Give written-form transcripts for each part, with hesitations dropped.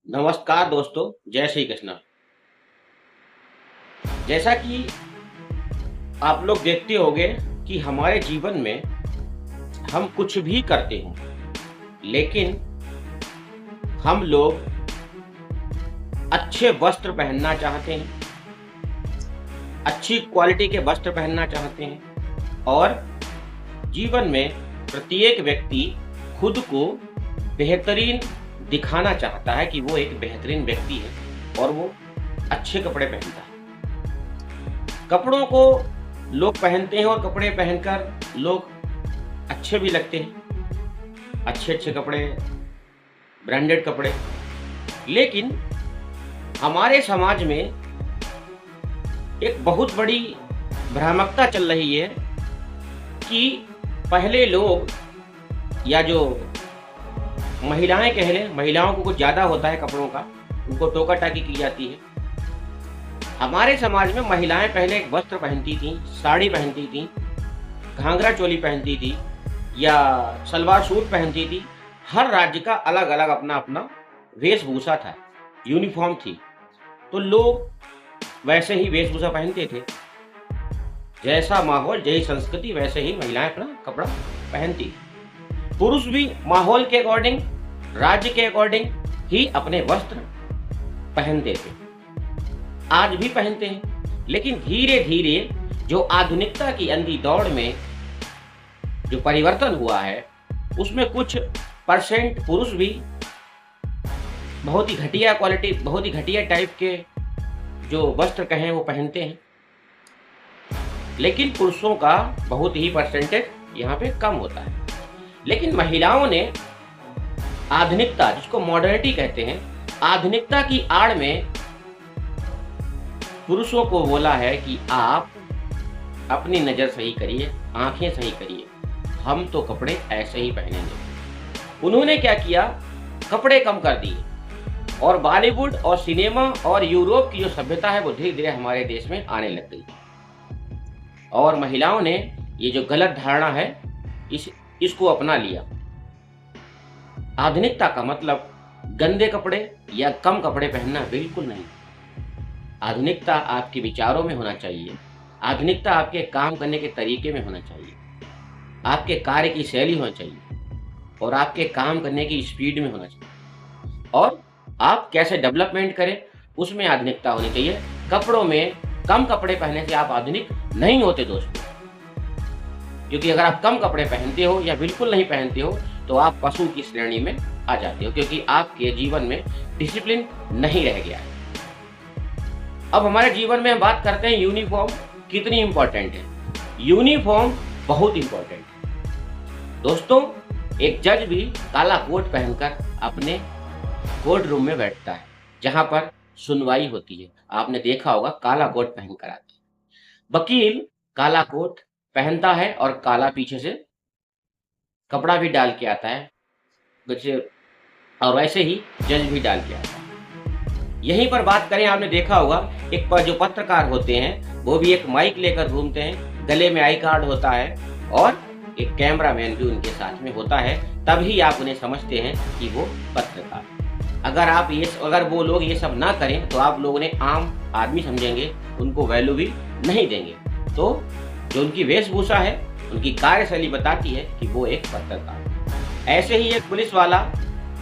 नमस्कार दोस्तों, जय श्री कृष्ण। जैसा कि आप लोग देखते होंगे कि हमारे जीवन में हम कुछ भी करते हो, लेकिन हम लोग अच्छे वस्त्र पहनना चाहते हैं, अच्छी क्वालिटी के वस्त्र पहनना चाहते हैं और जीवन में प्रत्येक व्यक्ति खुद को बेहतरीन दिखाना चाहता है कि वो एक बेहतरीन व्यक्ति है और वो अच्छे कपड़े पहनता है। कपड़ों को लोग पहनते हैं और कपड़े पहनकर लोग अच्छे भी लगते हैं, अच्छे कपड़े, ब्रांडेड कपड़े। लेकिन हमारे समाज में एक बहुत बड़ी भ्रामकता चल रही है कि पहले लोग या जो महिलाएं कह लें, महिलाओं को कुछ ज़्यादा होता है कपड़ों का, उनको टोका-टाकी की जाती है। हमारे समाज में महिलाएं पहले एक वस्त्र पहनती थीं, साड़ी पहनती थीं, घाघरा चोली पहनती थी या सलवार सूट पहनती थी। हर राज्य का अलग-अलग अपना-अपना वेशभूषा था, यूनिफ़ॉर्म थी। तो लोग वैसे ही वेशभूषा पहनते थे। जैसा माहौल, जैसी संस्कृति, वैसे ही महिलाएं अपना कपड़ा पहनती थी। पुरुष भी माहौल के अकॉर्डिंग, राज्य के अकॉर्डिंग ही अपने वस्त्र पहनते थे। आज भी पहनते हैं, लेकिन धीरे-धीरे जो आधुनिकता की अंधी दौड़ में जो परिवर्तन हुआ है, उसमें कुछ परसेंट पुरुष भी बहुत ही घटिया क्वालिटी, बहुत ही घटिया टाइप के जो वस्त्र कहें वो पहनते हैं। लेकिन पुरुषों का बहुत ही परसेंटेज यहाँ पे कम होता है। लेकिन महिलाओं ने आधुनिकता, जिसको मॉडर्निटी कहते हैं, आधुनिकता की आड़ में पुरुषों को बोला है कि आप अपनी नज़र सही करिए, आंखें सही करिए, हम तो कपड़े ऐसे ही पहनेंगे। उन्होंने क्या किया, कपड़े कम कर दिए और बॉलीवुड और सिनेमा और यूरोप की जो सभ्यता है वो धीरे-धीरे हमारे देश में आने लग गई। और महिलाओं ने ये जो गलत धारणा है इसको अपना लिया। आधुनिकता का मतलब गंदे कपड़े या कम कपड़े पहनना बिल्कुल नहीं। आधुनिकता आपके विचारों में होना चाहिए, आधुनिकता आपके काम करने के तरीके में होना चाहिए, आपके कार्य की शैली होनी चाहिए और आपके काम करने की स्पीड में होना चाहिए और आप कैसे डेवलपमेंट करें उसमें आधुनिकता होनी चाहिए। कपड़ों में कम कपड़े पहनने से आप आधुनिक नहीं होते दोस्तों, क्योंकि अगर आप कम कपड़े पहनते हो या बिल्कुल नहीं पहनते हो तो आप पशु की श्रेणी में आ जाते हो, क्योंकि आपके जीवन में डिसिप्लिन नहीं रह गया है। अब हमारे जीवन में हम बात करते हैं यूनिफॉर्म कितनी इंपॉर्टेंट है। यूनिफॉर्म बहुत इंपॉर्टेंट है दोस्तों। एक जज भी काला कोट पहनकर अपने कोर्ट रूम में बैठता है जहां पर सुनवाई होती है। आपने देखा होगा, काला कोट पहनकर आता है। वकील काला कोट पहनता है और काला पीछे से कपड़ा भी डाल के आता है, और वैसे ही जज भी डाल के आता है। यहीं पर बात करें, आपने देखा होगा एक जो पत्रकार होते हैं वो भी एक माइक लेकर घूमते हैं, गले में आई कार्ड होता है और एक कैमरामैन भी उनके साथ में होता है, तभी आप उन्हें समझते हैं कि वो पत्रकार। अगर वो लोग ये सब ना करें तो आप लोगों ने आम आदमी समझेंगे, उनको वैल्यू भी नहीं देंगे। तो जो उनकी वेशभूषा है, उनकी कार्यशैली बताती है कि वो एक पत्रकार है। ऐसे ही एक पुलिस वाला,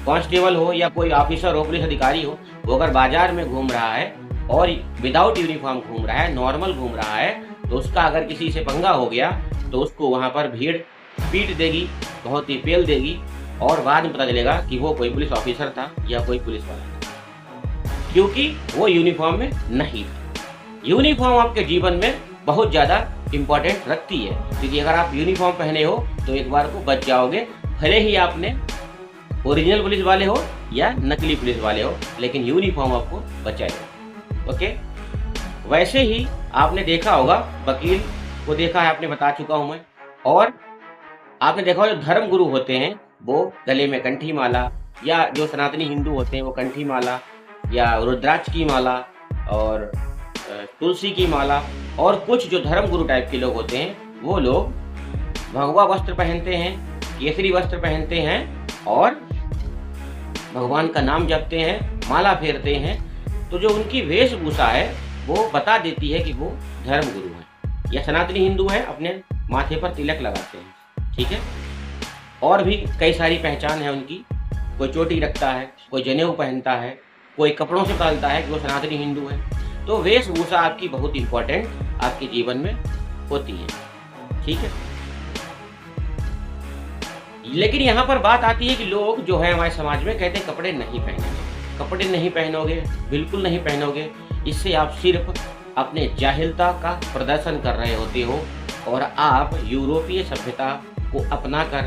कांस्टेबल हो या कोई ऑफिसर हो, पुलिस अधिकारी हो, वो अगर बाजार में घूम रहा है और विदाउट यूनिफॉर्म घूम रहा है, नॉर्मल घूम रहा है, तो उसका अगर किसी से पंगा हो गया तो उसको वहाँ पर भीड़ पीट देगी, बहुत ही पेल देगी और बाद में पता चलेगा कि वो कोई पुलिस ऑफिसर था या कोई पुलिस वाला था, क्योंकि वो यूनिफॉर्म में नहीं था। यूनिफॉर्म आपके जीवन में बहुत ज़्यादा इम्पोर्टेंट रखती है, क्योंकि अगर आप यूनिफॉर्म पहने हो तो एक बार को बच जाओगे, भले ही आपने ओरिजिनल पुलिस वाले हो या नकली पुलिस वाले हो, लेकिन यूनिफॉर्म आपको बचाएगा। ओके, वैसे ही आपने देखा होगा, वकील को देखा है आपने, बता चुका हूँ मैं। और आपने देखा होगा जो धर्म गुरु होते हैं वो गले में कंठी माला, या जो सनातनी हिंदू होते हैं वो कंठी माला या रुद्राक्ष की माला और तुलसी की माला, और कुछ जो धर्म गुरु टाइप के लोग होते हैं वो लोग भगवा वस्त्र पहनते हैं, केसरी वस्त्र पहनते हैं और भगवान का नाम जपते हैं, माला फेरते हैं, तो जो उनकी वेशभूषा है वो बता देती है कि वो धर्म गुरु हैं या सनातनी हिंदू हैं, अपने माथे पर तिलक लगाते हैं। ठीक है, और भी कई सारी पहचान है उनकी। कोई चोटी रखता है, कोई जनेऊ पहनता है, कोई कपड़ों से पहनता है कि वो सनातनी हिंदू है। तो वेशभूषा आपकी बहुत इंपॉर्टेंट आपके जीवन में होती है। ठीक है, लेकिन यहाँ पर बात आती है कि लोग जो है हमारे समाज में कहते हैं कपड़े नहीं पहनेंगे, कपड़े नहीं पहनोगे, बिल्कुल नहीं पहनोगे, इससे आप सिर्फ अपने जाहिलता का प्रदर्शन कर रहे होते हो और आप यूरोपीय सभ्यता को अपनाकर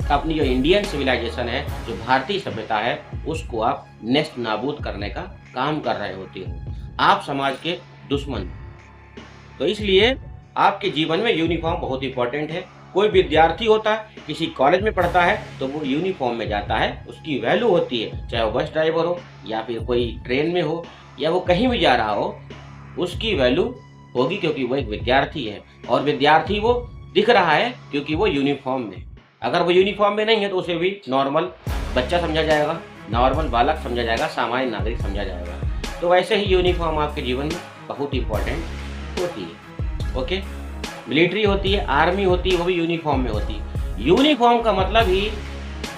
अपनी जो इंडियन सिविलाइजेशन है, जो भारतीय सभ्यता है, उसको आप नेस्त नाबूद करने का काम कर रहे होते हो। आप समाज के दुश्मन। तो इसलिए आपके जीवन में यूनिफॉर्म बहुत इंपॉर्टेंट है। कोई विद्यार्थी होता है, किसी कॉलेज में पढ़ता है, तो वो यूनिफॉर्म में जाता है, उसकी वैल्यू होती है, चाहे वो बस ड्राइवर हो या फिर कोई ट्रेन में हो या वो कहीं भी जा रहा हो, उसकी वैल्यू होगी क्योंकि वो एक विद्यार्थी है। और विद्यार्थी वो दिख रहा है क्योंकि वो यूनिफॉर्म में। अगर वो यूनिफॉर्म में नहीं है तो उसे भी नॉर्मल बच्चा समझा जाएगा, नॉर्मल बालक समझा जाएगा, सामान्य नागरिक समझा जाएगा। तो वैसे ही यूनिफॉर्म आपके जीवन में बहुत इंपॉर्टेंट होती है। ओके, मिलिट्री होती है, आर्मी होती है, वो भी यूनिफॉर्म में होती है। यूनिफॉर्म का मतलब ही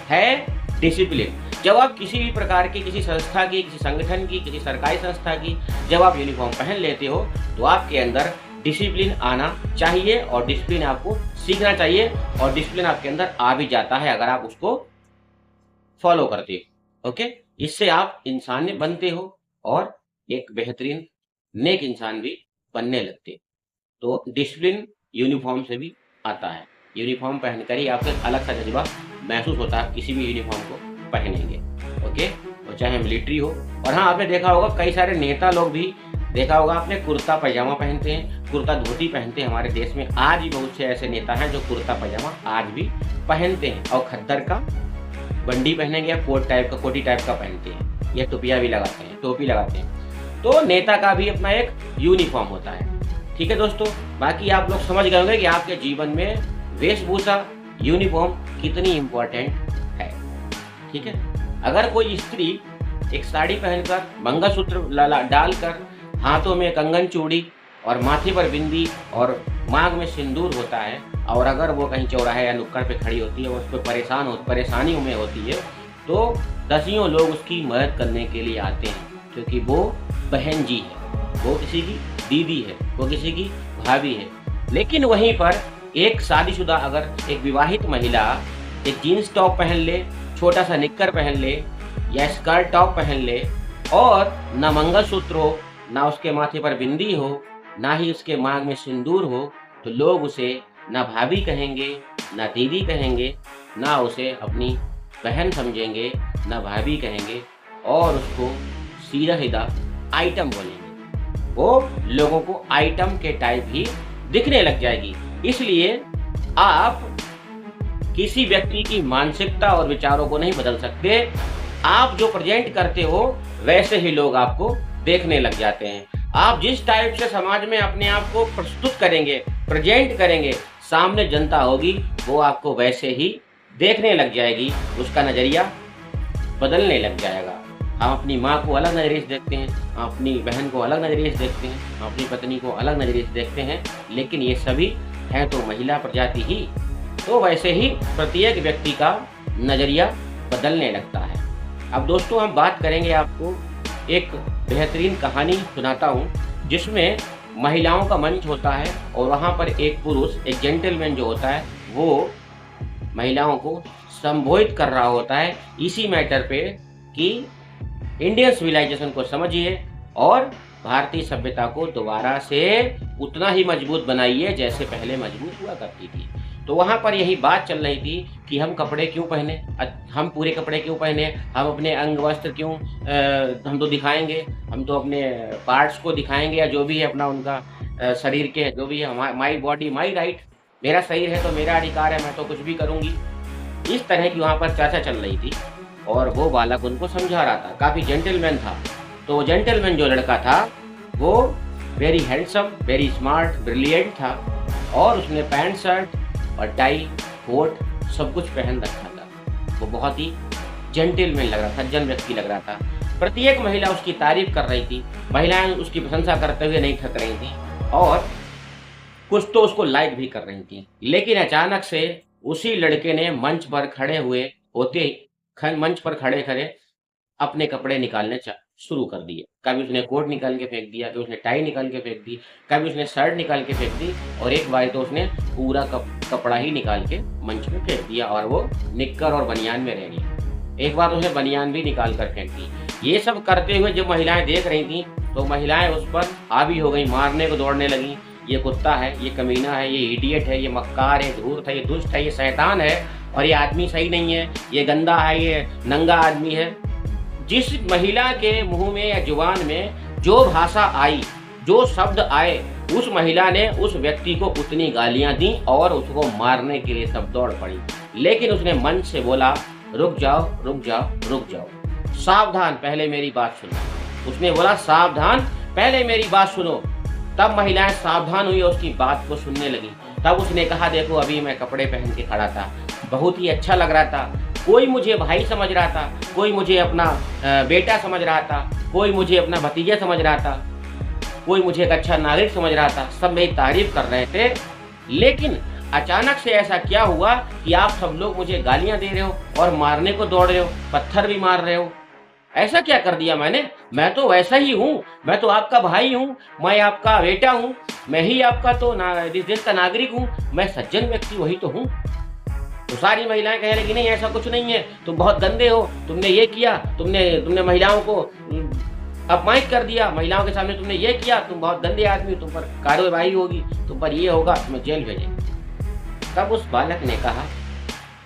है डिसिप्लिन। जब आप किसी भी प्रकार की, किसी संस्था की, किसी संगठन की, किसी सरकारी संस्था की जब आप यूनिफॉर्म पहन लेते हो तो आपके अंदर डिसिप्लिन आना चाहिए और डिसिप्लिन आपको सीखना चाहिए और डिसिप्लिन आपके अंदर आ भी जाता है अगर आप उसको फॉलो करते हो। ओके, इससे आप इंसान बनते हो और एक बेहतरीन नेक इंसान भी बनने लगते हो। तो डिसिप्लिन यूनिफॉर्म से भी आता है। यूनिफॉर्म पहनकर ही आपको अलग सा जज्बा महसूस होता है किसी भी यूनिफॉर्म को पहनेंगे। ओके, और चाहे मिलिट्री हो। और हाँ, आपने देखा होगा कई सारे नेता लोग भी देखा होगा आपने, कुर्ता पैजामा पहनते हैं, कुर्ता धोती पहनते हैं। हमारे देश में आज भी बहुत से ऐसे नेता हैं जो कुर्ता पैजामा आज भी पहनते हैं और खद्दर का बंडी पहनेंगे या कोटी टाइप का पहनते हैं या टोपिया भी लगाते हैं, टोपी लगाते हैं। तो नेता का भी अपना एक यूनिफॉर्म होता है। ठीक है दोस्तों, बाकी आप लोग समझ गए होंगे कि आपके जीवन में वेशभूषा, यूनिफॉर्म कितनी इम्पोर्टेंट है। ठीक है, अगर कोई स्त्री एक साड़ी पहनकर, मंगलसूत्र डालकर, हाथों में कंगन चूड़ी और माथे पर बिंदी और मांग में सिंदूर होता है, और अगर वो कहीं चौराहे या नुक्कड़ पे खड़ी होती है और उस पर परेशानियों में होती है, तो दसियों लोग उसकी मदद करने के लिए आते हैं क्योंकि वो बहन जी है, वो किसी की दीदी है, वो किसी की भाभी है। लेकिन वहीं पर एक शादीशुदा अगर एक विवाहित महिला एक जीन्स टॉप पहन ले, छोटा सा निक्कर पहन ले या स्कर्ट टॉप पहन ले और ना मंगलसूत्र हो, ना उसके माथे पर बिंदी हो, ना ही उसके मांग में सिंदूर हो, तो लोग उसे ना भाभी कहेंगे, ना दीदी कहेंगे, ना उसे अपनी बहन समझेंगे, ना भाभी कहेंगे और उसको सीधा सीधा आइटम बोलेंगे। वो लोगों को आइटम के टाइप ही दिखने लग जाएगी। इसलिए आप किसी व्यक्ति की मानसिकता और विचारों को नहीं बदल सकते। आप जो प्रेजेंट करते हो वैसे ही लोग आपको देखने लग जाते हैं। आप जिस टाइप से समाज में अपने आप को प्रस्तुत करेंगे, प्रेजेंट करेंगे, सामने जनता होगी वो आपको वैसे ही देखने लग जाएगी, उसका नज़रिया बदलने लग जाएगा। हम अपनी माँ को अलग नज़रिए से देखते हैं, हम अपनी बहन को अलग नज़रिए से देखते हैं, हम अपनी पत्नी को अलग नज़रिए से देखते हैं, लेकिन ये सभी हैं तो महिला प्रजाति ही। तो वैसे ही प्रत्येक व्यक्ति का नज़रिया बदलने लगता है। अब दोस्तों हम बात करेंगे, आपको एक बेहतरीन कहानी सुनाता हूँ जिसमें महिलाओं का मंच होता है और वहाँ पर एक पुरुष, एक जेंटलमैन जो होता है, वो महिलाओं को संबोधित कर रहा होता है इसी मैटर पे कि इंडियन सिविलाइजेशन को समझिए और भारतीय सभ्यता को दोबारा से उतना ही मजबूत बनाइए जैसे पहले मजबूत हुआ करती थी। तो वहाँ पर यही बात चल रही थी कि हम कपड़े क्यों पहने, हम पूरे कपड़े क्यों पहने, हम अपने अंग वस्त्र क्यों हम तो दिखाएंगे, हम तो अपने पार्ट्स को दिखाएंगे या जो भी है अपना उनका शरीर के जो भी है, माई बॉडी माई राइट, मेरा शरीर है तो मेरा अधिकार है, मैं तो कुछ भी करूँगी। इस तरह की वहाँ पर चर्चा चल रही थी और वो बालक उनको समझा रहा था, काफ़ी जेंटलमैन था। तो जेंटलमैन जो लड़का था वो very handsome, very smart, brilliant था और उसने पैंट शर्ट और टाई कोट सब कुछ पहन रखा था। वो बहुत ही जेंटलमैन लग रहा था, सज्जन व्यक्ति लग रहा था। प्रत्येक महिला उसकी तारीफ कर रही थी, महिलाएं उसकी प्रशंसा करते हुए नहीं थक रही थी और कुछ तो उसको लाइक भी कर रही थी। लेकिन अचानक से उसी लड़के ने मंच पर खड़े हुए होते ही मंच पर खड़े खड़े अपने कपड़े निकालने शुरू कर दिए। कभी उसने कोट निकाल के फेंक दिया, कभी उसने टाई निकाल के फेंक दी, कभी उसने शर्ट निकाल के फेंक दी और एक बार तो उसने पूरा कपड़ा ही निकाल के मंच में फेंक दिया और वो निक्कर और बनियान में रह गई। एक बार उसने बनियान भी निकाल कर फेंक दी। ये सब करते हुए जब महिलाएं देख रही थी तो महिलाएं उस पर हावी हो गई, मारने को दौड़ने लगी। ये कुत्ता है, ये कमीना है, ये इडियट है, ये मक्कार है, धूर्त है, ये दुष्ट है, ये शैतान है और ये आदमी सही नहीं है, ये गंदा है, ये नंगा आदमी है। जिस महिला के मुंह में या जुबान में जो भाषा आई, जो शब्द आए, उस महिला ने उस व्यक्ति को उतनी गालियां दी और उसको मारने के लिए सब दौड़ पड़ी। लेकिन उसने मन से बोला, रुक जाओ रुक जाओ रुक जाओ, सावधान, पहले मेरी बात सुनो। उसने बोला, सावधान, पहले मेरी बात सुनो। तब महिलाएं सावधान हुई और उसकी बात को सुनने लगी। तब उसने कहा, देखो अभी मैं कपड़े पहन के खड़ा था, बहुत ही अच्छा लग रहा था, कोई मुझे भाई समझ रहा था, कोई मुझे अपना बेटा समझ रहा था, कोई मुझे अपना भतीजा समझ रहा था, कोई मुझे एक अच्छा नागरिक समझ रहा था, सब मेरी तारीफ कर रहे थे। लेकिन अचानक से ऐसा क्या हुआ कि आप सब लोग मुझे गालियां दे रहे हो और मारने को दौड़ रहे हो, पत्थर भी मार रहे हो। ऐसा क्या कर दिया मैंने? मैं तो वैसा ही हूँ, मैं तो आपका भाई हूँ, मैं आपका बेटा हूँ, मैं ही आपका तो देश का नागरिक हूँ, मैं सज्जन व्यक्ति वही तो हूँ। तो सारी महिलाएं कह रही कि नहीं ऐसा कुछ नहीं है, तुम बहुत गंदे हो, तुमने ये किया, तुमने महिलाओं को अपमानित कर दिया, महिलाओं के सामने तुमने ये किया, तुम बहुत गंदे आदमी, तुम पर कार्रवाई होगी, तुम पर ये होगा, तुम्हें जेल भेजेंगे। तब उस बालक ने कहा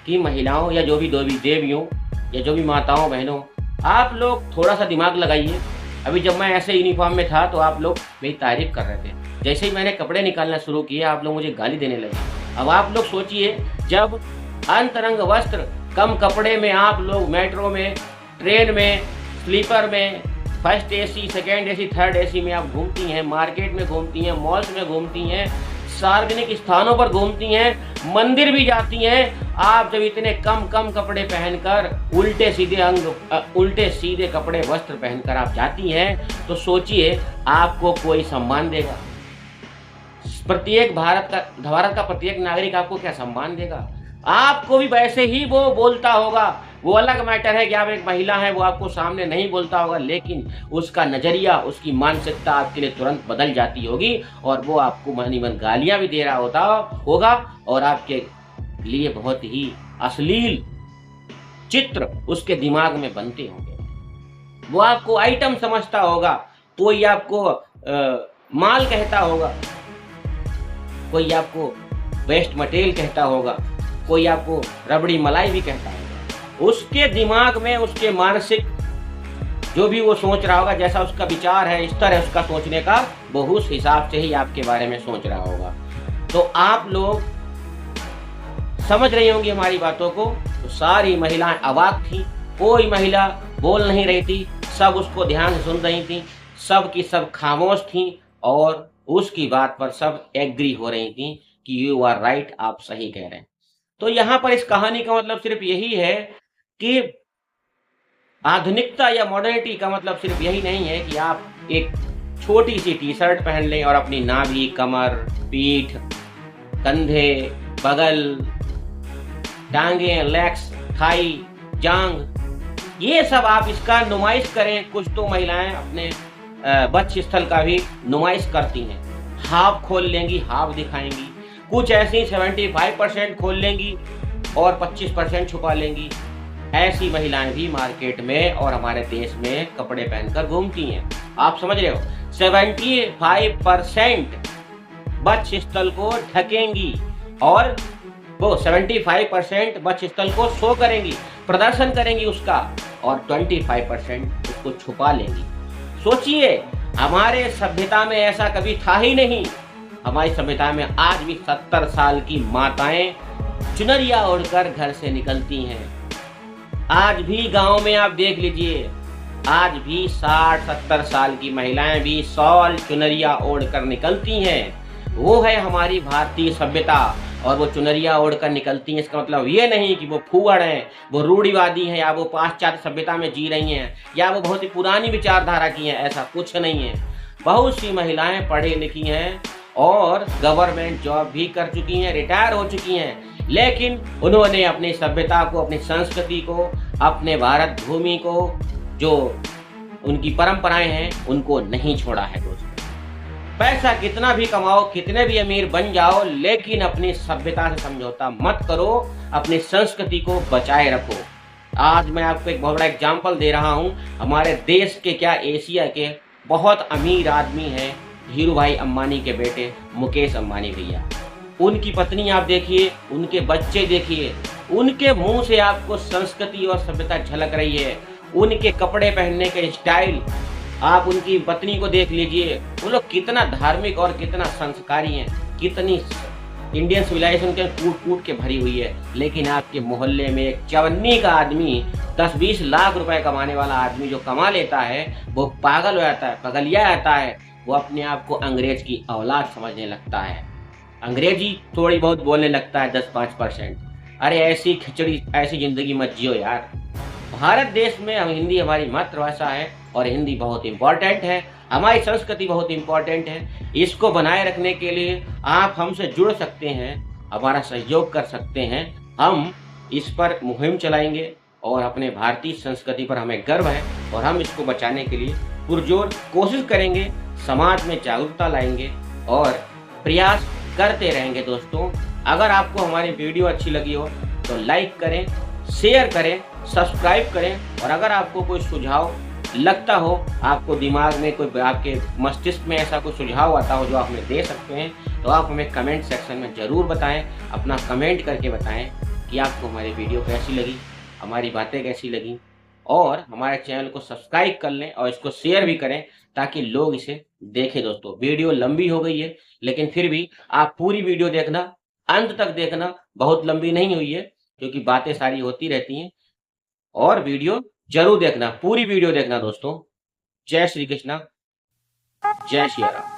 कि महिलाओं या जो भी देवियों या जो भी माताओं बहनों, आप लोग थोड़ा सा दिमाग लगाइए। अभी जब मैं ऐसे यूनिफॉर्म में था तो आप लोग मेरी तारीफ कर रहे थे, जैसे ही मैंने कपड़े निकालना शुरू किए आप लोग मुझे गाली देने लगे। अब आप लोग सोचिए, जब अंतरंग वस्त्र कम कपड़े में आप लोग मेट्रो में, ट्रेन में, स्लीपर में, first AC, second AC, third AC में आप घूमती हैं, मार्केट में घूमती हैं, मॉल्स में घूमती हैं, सार्वजनिक स्थानों पर घूमती हैं, मंदिर भी जाती हैं, आप जब इतने कम कपड़े पहनकर उल्टे सीधे कपड़े वस्त्र पहनकर आप जाती हैं तो सोचिए आपको कोई सम्मान देगा? भारत का प्रत्येक नागरिक आपको क्या सम्मान देगा? आपको भी वैसे ही वो बोलता होगा। वो अलग मैटर है कि आप एक महिला हैं, वो आपको सामने नहीं बोलता होगा, लेकिन उसका नजरिया, उसकी मानसिकता आपके लिए तुरंत बदल जाती होगी और वो आपको मन गालियां भी दे रहा होगा और आपके लिए बहुत ही अश्लील चित्र उसके दिमाग में बनते होंगे। वो आपको आइटम समझता होगा, कोई आपको माल कहता होगा, कोई आपको वेस्ट मटेरियल कहता होगा, कोई आपको रबड़ी मलाई भी कहता होगा। उसके दिमाग में, उसके मानसिक जो भी वो सोच रहा होगा, जैसा उसका विचार है, स्तर है उसका सोचने का, वो उस हिसाब से ही आपके बारे में सोच रहा होगा। तो आप लोग समझ रही होंगी हमारी बातों को। तो सारी महिलाएं अवाक थी, कोई महिला बोल नहीं रही थी, सब उसको ध्यान से सुन रही थी, सब की सब खामोश थी और उसकी बात पर सब एग्री हो रही थी कि यू आर राइट, आप सही कह रहे हैं। तो यहाँ पर इस कहानी का मतलब सिर्फ यही है कि आधुनिकता या मॉडर्निटी का मतलब सिर्फ यही नहीं है कि आप एक छोटी सी टी शर्ट पहन लें और अपनी नाभि, कमर, पीठ, कंधे, बगल, टांगे, लेग्स, थाई, जांग, ये सब आप इसका नुमाइश करें। कुछ तो महिलाएं अपने बक्ष स्थल का भी नुमाइश करती हैं, हाफ खोल लेंगी, हाफ दिखाएंगी। कुछ ऐसी 75% खोल लेंगी और 25% छुपा लेंगी। ऐसी महिलाएं भी मार्केट में और हमारे देश में कपड़े पहनकर घूमती हैं। आप समझ रहे हो, 75% बक्ष स्थल को ढकेंगी और वो 75% बक्ष स्थल को शो करेंगी, प्रदर्शन करेंगी उसका, और 25% उसको छुपा लेंगी। सोचिए, हमारे सभ्यता में ऐसा कभी था ही नहीं। हमारी सभ्यता में आज भी 70 साल की माताएं चुनरिया ओढ़कर घर से निकलती हैं। आज भी गांव में आप देख लीजिए, आज भी 60-70 साल की महिलाएं भी शॉल, चुनरिया ओढ़कर निकलती हैं। वो है हमारी भारतीय सभ्यता, और वो चुनरिया ओढ़कर निकलती हैं, इसका मतलब ये नहीं कि वो फूहड़ हैं, वो रूढ़िवादी हैं, या वो पाश्चात्य सभ्यता में जी रही हैं, या वो बहुत ही पुरानी विचारधारा की हैं, ऐसा कुछ नहीं है। बहुत सी महिलाएं पढ़ी लिखी हैं और गवर्नमेंट जॉब भी कर चुकी हैं, रिटायर हो चुकी हैं, लेकिन उन्होंने अपनी सभ्यता को, अपनी संस्कृति को, अपने भारत भूमि को, जो उनकी परंपराएं हैं, उनको नहीं छोड़ा है दोस्तों। पैसा कितना भी कमाओ, कितने भी अमीर बन जाओ, लेकिन अपनी सभ्यता से समझौता मत करो, अपनी संस्कृति को बचाए रखो। आज मैं आपको एक बहुत बड़ा एग्जाम्पल दे रहा हूँ। हमारे देश के क्या, एशिया के बहुत अमीर आदमी हैं, धीरू भाई अंबानी के बेटे मुकेश अंबानी भैया। उनकी पत्नी आप देखिए, उनके बच्चे देखिए, उनके मुंह से आपको संस्कृति और सभ्यता झलक रही है। उनके कपड़े पहनने के स्टाइल, आप उनकी पत्नी को देख लीजिए, वो लोग कितना धार्मिक और कितना संस्कारी हैं, कितनी इंडियन सिविलाइजेशन के कूट कूट के भरी हुई है। लेकिन आपके मोहल्ले में एक चवन्नी का आदमी, 10-20 लाख रुपए कमाने वाला आदमी जो कमा लेता है, वो पागल हो जाता है, पगलिया जाता है। वो अपने आप को अंग्रेज की औलाद समझने लगता है, अंग्रेजी थोड़ी बहुत बोलने लगता है, 10-5%। अरे ऐसी खिचड़ी, ऐसी जिंदगी मत जियो यार। भारत देश में हम, हिंदी हमारी मातृभाषा है और हिंदी बहुत इम्पॉर्टेंट है, हमारी संस्कृति बहुत इम्पॉर्टेंट है। इसको बनाए रखने के लिए आप हमसे जुड़ सकते हैं, हमारा सहयोग कर सकते हैं। हम इस पर मुहिम चलाएंगे और अपने भारतीय संस्कृति पर हमें गर्व है और हम इसको बचाने के लिए पुरजोर कोशिश करेंगे, समाज में जागरूकता लाएंगे और प्रयास करते रहेंगे दोस्तों। अगर आपको हमारी वीडियो अच्छी लगी हो तो लाइक करें, शेयर करें, सब्सक्राइब करें, और अगर आपको कोई सुझाव लगता हो, आपको दिमाग में कोई, आपके मस्तिष्क में ऐसा कोई सुझाव आता हो जो आप हमें दे सकते हैं, तो आप हमें कमेंट सेक्शन में ज़रूर बताएं। अपना कमेंट करके बताएं कि आपको हमारी वीडियो कैसी लगी, हमारी बातें कैसी लगी, और हमारे चैनल को सब्सक्राइब कर लें और इसको शेयर भी करें ताकि लोग इसे देखें दोस्तों। वीडियो लंबी हो गई है, लेकिन फिर भी आप पूरी वीडियो देखना, अंत तक देखना, बहुत लंबी नहीं हुई है क्योंकि बातें सारी होती रहती हैं। और वीडियो जरूर देखना, पूरी वीडियो देखना दोस्तों। जय श्री कृष्णा, जय श्री राम।